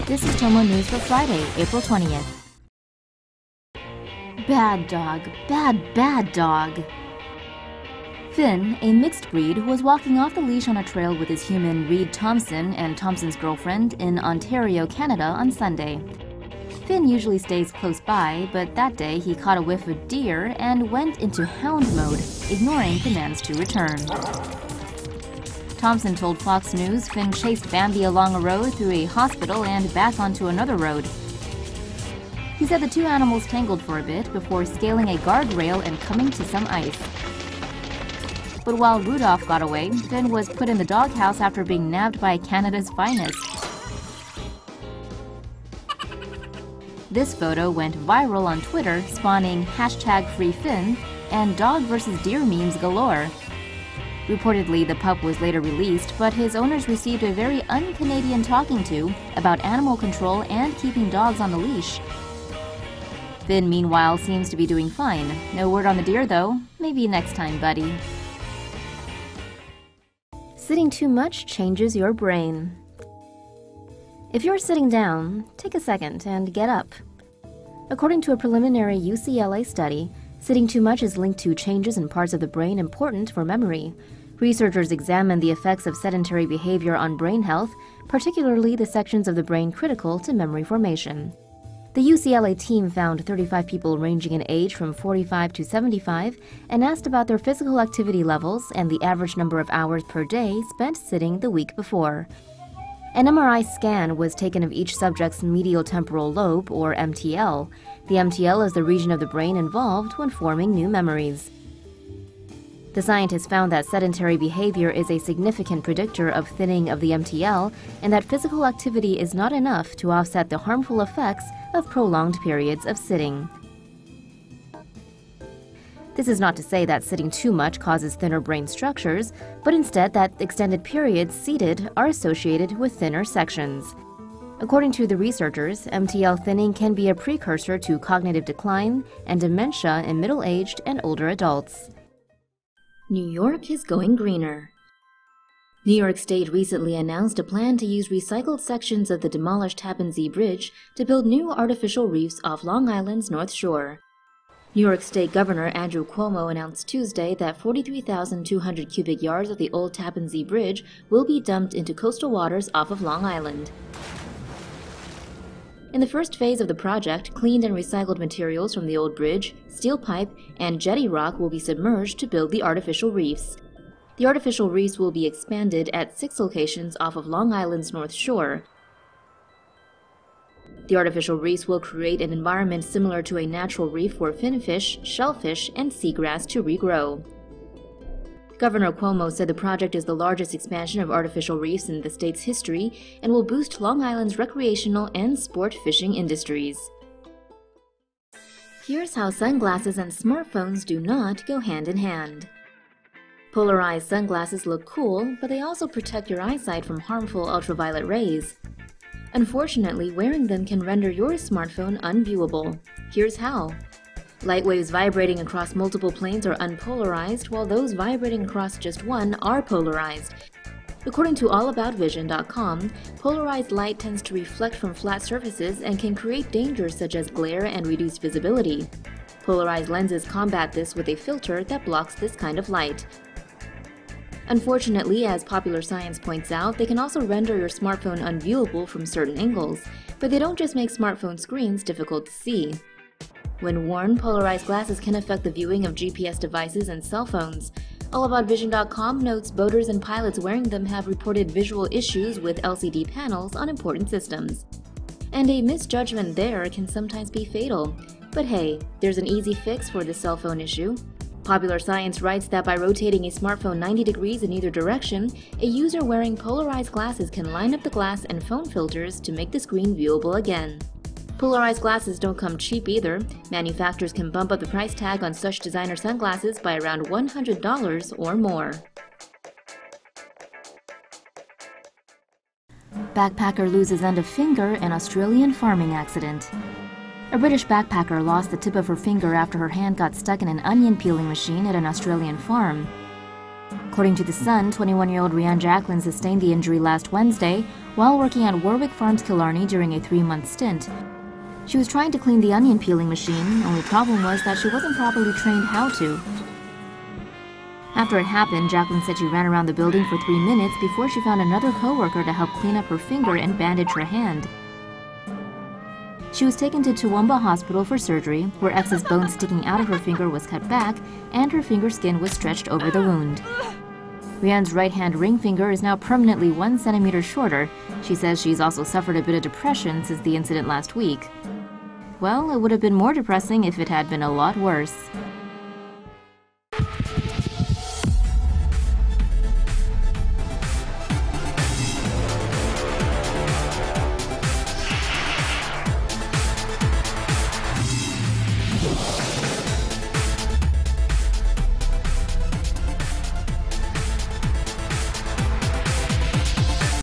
This is TomoNews for Friday, April 20th. Bad dog, bad dog. Finn, a mixed breed, was walking off the leash on a trail with his human Reed Thompson and Thompson's girlfriend in Ontario, Canada on Sunday. Finn usually stays close by, but that day he caught a whiff of deer and went into hound mode, ignoring commands to return. Thompson told Fox News Finn chased Bambi along a road through a hospital and back onto another road. He said the two animals tangled for a bit before scaling a guardrail and coming to some ice. But while Rudolph got away, Finn was put in the doghouse after being nabbed by Canada's finest. This photo went viral on Twitter, spawning #FreeFinn and dog versus deer memes galore. Reportedly, the pup was later released, but his owners received a very un-Canadian talking to about animal control and keeping dogs on the leash. Finn, meanwhile, seems to be doing fine. No word on the deer, though. Maybe next time, buddy. Sitting too much changes your brain. If you're sitting down, take a second and get up. According to a preliminary UCLA study, sitting too much is linked to changes in parts of the brain important for memory. Researchers examined the effects of sedentary behavior on brain health, particularly the sections of the brain critical to memory formation. The UCLA team found 35 people ranging in age from 45 to 75 and asked about their physical activity levels and the average number of hours per day spent sitting the week before. An MRI scan was taken of each subject's medial temporal lobe, or MTL. The MTL is the region of the brain involved when forming new memories. The scientists found that sedentary behavior is a significant predictor of thinning of the MTL and that physical activity is not enough to offset the harmful effects of prolonged periods of sitting. This is not to say that sitting too much causes thinner brain structures, but instead that extended periods seated are associated with thinner sections. According to the researchers, MTL thinning can be a precursor to cognitive decline and dementia in middle-aged and older adults. New York is going greener. New York State recently announced a plan to use recycled sections of the demolished Tappan Zee Bridge to build new artificial reefs off Long Island's North Shore. New York State Governor Andrew Cuomo announced Tuesday that 43,200 cubic yards of the old Tappan Zee Bridge will be dumped into coastal waters off of Long Island. In the first phase of the project, cleaned and recycled materials from the old bridge, steel pipe, and jetty rock will be submerged to build the artificial reefs. The artificial reefs will be expanded at 6 locations off of Long Island's North Shore. The artificial reefs will create an environment similar to a natural reef for finfish, shellfish, and seagrass to regrow. Governor Cuomo said the project is the largest expansion of artificial reefs in the state's history and will boost Long Island's recreational and sport fishing industries. Here's how sunglasses and smartphones do not go hand in hand. Polarized sunglasses look cool, but they also protect your eyesight from harmful ultraviolet rays. Unfortunately, wearing them can render your smartphone unviewable. Here's how. Light waves vibrating across multiple planes are unpolarized, while those vibrating across just one are polarized. According to allaboutvision.com, polarized light tends to reflect from flat surfaces and can create dangers such as glare and reduced visibility. Polarized lenses combat this with a filter that blocks this kind of light. Unfortunately, as Popular Science points out, they can also render your smartphone unviewable from certain angles, but they don't just make smartphone screens difficult to see. When worn, polarized glasses can affect the viewing of GPS devices and cell phones. allaboutvision.com notes boaters and pilots wearing them have reported visual issues with LCD panels on important systems. And a misjudgment there can sometimes be fatal. But hey, there's an easy fix for the cell phone issue. Popular Science writes that by rotating a smartphone 90 degrees in either direction, a user wearing polarized glasses can line up the glass and phone filters to make the screen viewable again. Polarized glasses don't come cheap either. Manufacturers can bump up the price tag on such designer sunglasses by around $100 or more. Backpacker loses end of finger in Australian farming accident. A British backpacker lost the tip of her finger after her hand got stuck in an onion peeling machine at an Australian farm. According to The Sun, 21-year-old Rianne Jacqueline sustained the injury last Wednesday while working at Warwick Farms Killarney during a 3-month stint. She was trying to clean the onion peeling machine, only problem was that she wasn't properly trained how to. After it happened, Jacqueline said she ran around the building for 3 minutes before she found another co-worker to help clean up her finger and bandage her hand. She was taken to Toowoomba Hospital for surgery, where excess bone sticking out of her finger was cut back and her finger skin was stretched over the wound. Rianne's right hand ring finger is now permanently 1 centimeter shorter. She says she's also suffered a bit of depression since the incident last week. Well, it would have been more depressing if it had been a lot worse.